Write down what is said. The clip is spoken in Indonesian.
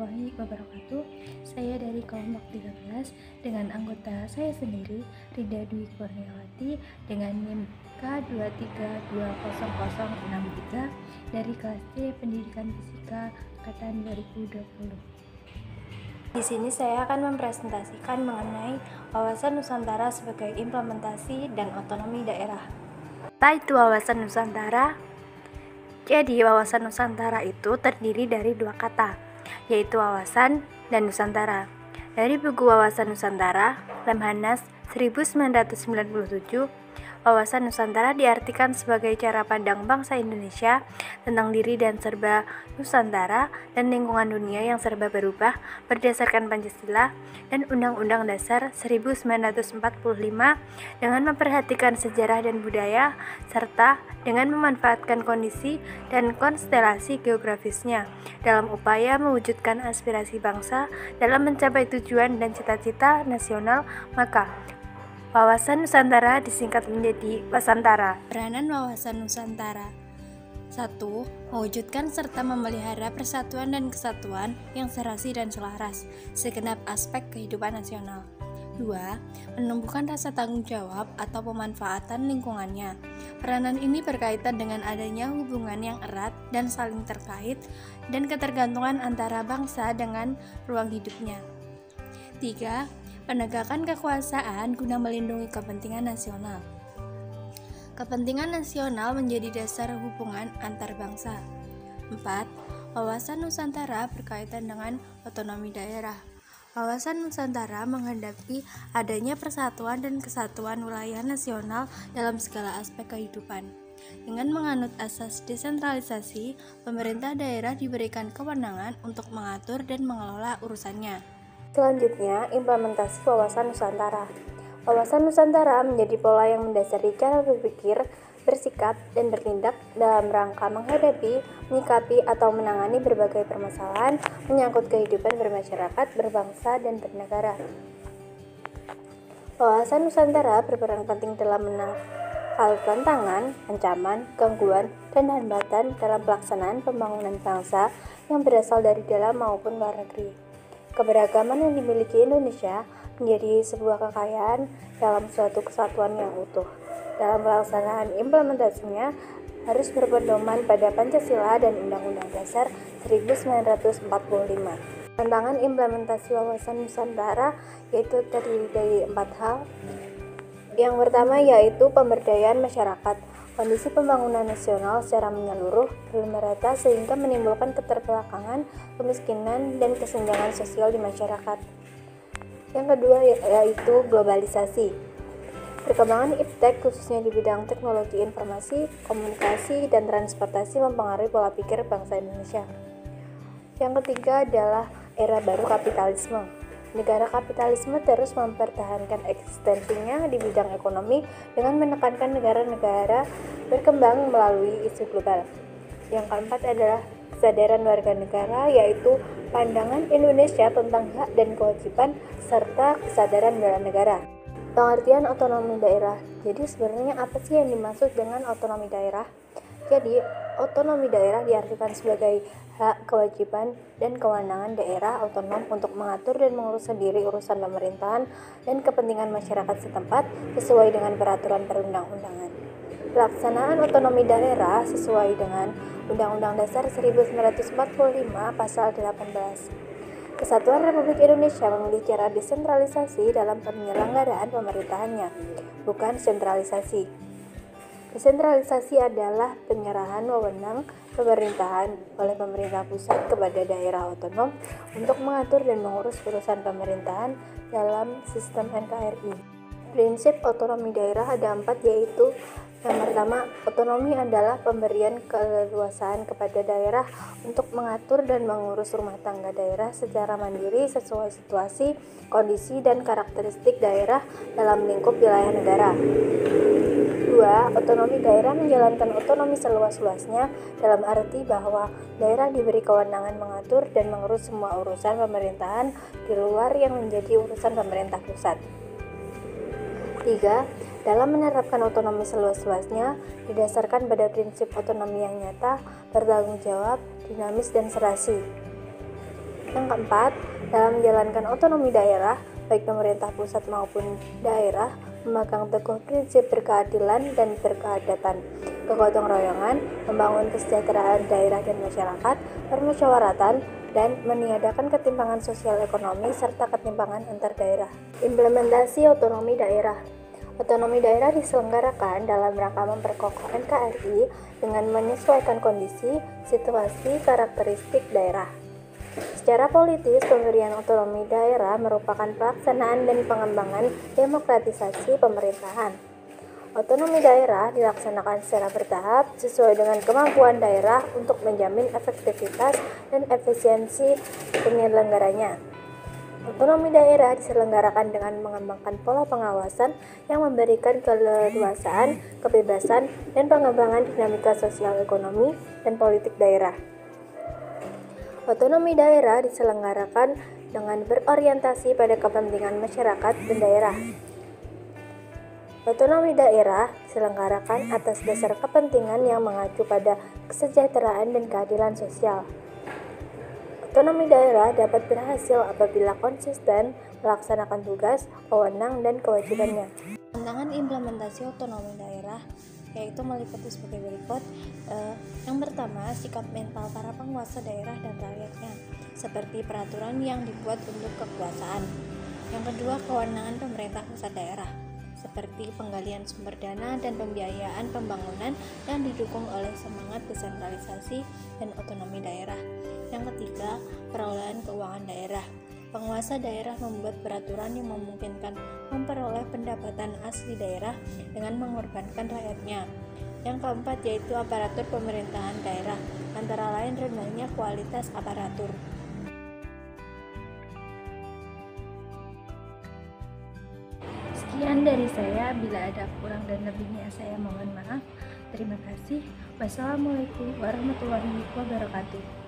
warahmatullahi wabarakatuh. Saya dari kelompok 13 dengan anggota saya sendiri, Rida Dwi Kurniawati, dengan NIM K2320063 dari kelas C Pendidikan Fisika angkatan 2020. Di sini saya akan mempresentasikan mengenai wawasan Nusantara sebagai implementasi dan otonomi daerah. Apa itu wawasan Nusantara? Jadi, wawasan Nusantara itu terdiri dari dua kata, yaitu wawasan dan Nusantara. Dari buku Wawasan Nusantara, Lemhanas 1997, wawasan Nusantara diartikan sebagai cara pandang bangsa Indonesia tentang diri dan serba Nusantara dan lingkungan dunia yang serba berubah berdasarkan Pancasila dan Undang-Undang Dasar 1945 dengan memperhatikan sejarah dan budaya serta dengan memanfaatkan kondisi dan konstelasi geografisnya dalam upaya mewujudkan aspirasi bangsa dalam mencapai tujuan dan cita-cita nasional. Maka wawasan Nusantara disingkat menjadi Wasantara. Peranan wawasan Nusantara: 1. Mewujudkan serta memelihara persatuan dan kesatuan yang serasi dan selaras segenap aspek kehidupan nasional. 2. Menumbuhkan rasa tanggung jawab atau pemanfaatan lingkungannya. Peranan ini berkaitan dengan adanya hubungan yang erat dan saling terkait dan ketergantungan antara bangsa dengan ruang hidupnya. 3. Penegakan kekuasaan guna melindungi kepentingan nasional. Kepentingan nasional menjadi dasar hubungan antar bangsa. 4. Wawasan Nusantara berkaitan dengan otonomi daerah. Wawasan Nusantara menghendaki adanya persatuan dan kesatuan wilayah nasional dalam segala aspek kehidupan. Dengan menganut asas desentralisasi, pemerintah daerah diberikan kewenangan untuk mengatur dan mengelola urusannya. Selanjutnya, implementasi wawasan Nusantara. Wawasan Nusantara menjadi pola yang mendasari cara berpikir, bersikap, dan bertindak dalam rangka menghadapi, menyikapi, atau menangani berbagai permasalahan menyangkut kehidupan bermasyarakat, berbangsa, dan bernegara. Wawasan Nusantara berperan penting dalam menangkal tantangan, ancaman, gangguan, dan hambatan dalam pelaksanaan pembangunan bangsa yang berasal dari dalam maupun luar negeri. Keberagaman yang dimiliki Indonesia menjadi sebuah kekayaan dalam suatu kesatuan yang utuh. Dalam pelaksanaan implementasinya harus berpedoman pada Pancasila dan Undang-Undang Dasar 1945. Tantangan implementasi wawasan Nusantara yaitu terdiri dari 4 hal. Yang pertama yaitu pemberdayaan masyarakat. Kondisi pembangunan nasional secara menyeluruh belum merata sehingga menimbulkan keterbelakangan, kemiskinan, dan kesenjangan sosial di masyarakat. Yang kedua yaitu globalisasi. Perkembangan iptek khususnya di bidang teknologi informasi, komunikasi, dan transportasi mempengaruhi pola pikir bangsa Indonesia. Yang ketiga adalah era baru kapitalisme. Negara kapitalisme terus mempertahankan eksistensinya di bidang ekonomi dengan menekankan negara-negara berkembang melalui isu global. Yang keempat adalah kesadaran warga negara, yaitu pandangan Indonesia tentang hak dan kewajiban serta kesadaran bela negara. Pengertian otonomi daerah. Jadi sebenarnya apa sih yang dimaksud dengan otonomi daerah? Jadi, otonomi daerah diartikan sebagai hak, kewajiban, dan kewenangan daerah otonom untuk mengatur dan mengurus sendiri urusan pemerintahan dan kepentingan masyarakat setempat sesuai dengan peraturan perundang-undangan. Pelaksanaan otonomi daerah sesuai dengan Undang-Undang Dasar 1945 Pasal 18. Kesatuan Republik Indonesia memilih cara desentralisasi dalam penyelenggaraan pemerintahannya, bukan sentralisasi. Desentralisasi adalah penyerahan wewenang pemerintahan oleh pemerintah pusat kepada daerah otonom untuk mengatur dan mengurus urusan pemerintahan dalam sistem NKRI. Prinsip otonomi daerah ada 4, yaitu yang pertama, otonomi adalah pemberian keleluasaan kepada daerah untuk mengatur dan mengurus rumah tangga daerah secara mandiri sesuai situasi, kondisi, dan karakteristik daerah dalam lingkup wilayah negara. 2. Otonomi daerah menjalankan otonomi seluas-luasnya dalam arti bahwa daerah diberi kewenangan mengatur dan mengurus semua urusan pemerintahan di luar yang menjadi urusan pemerintah pusat. 3. Dalam menerapkan otonomi seluas-luasnya didasarkan pada prinsip otonomi yang nyata, bertanggung jawab, dinamis, dan serasi. Yang keempat, dalam menjalankan otonomi daerah, baik pemerintah pusat maupun daerah memegang teguh prinsip berkeadilan dan berkeadapan, kegotong royongan, membangun kesejahteraan daerah dan masyarakat, permusyawaratan, dan meniadakan ketimpangan sosial ekonomi serta ketimpangan antar daerah. Implementasi otonomi daerah. Otonomi daerah diselenggarakan dalam rangka memperkokoh NKRI dengan menyesuaikan kondisi, situasi, karakteristik daerah. Secara politis, pemberian otonomi daerah merupakan pelaksanaan dan pengembangan demokratisasi pemerintahan. Otonomi daerah dilaksanakan secara bertahap sesuai dengan kemampuan daerah untuk menjamin efektivitas dan efisiensi penyelenggaranya. Otonomi daerah diselenggarakan dengan mengembangkan pola pengawasan yang memberikan keleluasaan, kebebasan, dan pengembangan dinamika sosial ekonomi dan politik daerah. Otonomi daerah diselenggarakan dengan berorientasi pada kepentingan masyarakat dan daerah. Otonomi daerah diselenggarakan atas dasar kepentingan yang mengacu pada kesejahteraan dan keadilan sosial. Otonomi daerah dapat berhasil apabila konsisten melaksanakan tugas, wewenang, dan kewajibannya. Tantangan implementasi otonomi daerah yaitu meliputi sebagai berikut. Yang pertama, sikap mental para penguasa daerah dan rakyatnya, seperti peraturan yang dibuat untuk kekuasaan. Yang kedua, kewenangan pemerintah pusat daerah, seperti penggalian sumber dana dan pembiayaan pembangunan yang didukung oleh semangat desentralisasi dan otonomi daerah. Yang ketiga, perolehan keuangan daerah. Penguasa daerah membuat peraturan yang memungkinkan memperoleh pendapatan asli daerah dengan mengorbankan rakyatnya. Yang keempat yaitu aparatur pemerintahan daerah, antara lain rendahnya kualitas aparatur. Sekian dari saya, bila ada kurang dan lebihnya saya mohon maaf. Terima kasih. Wassalamualaikum warahmatullahi wabarakatuh.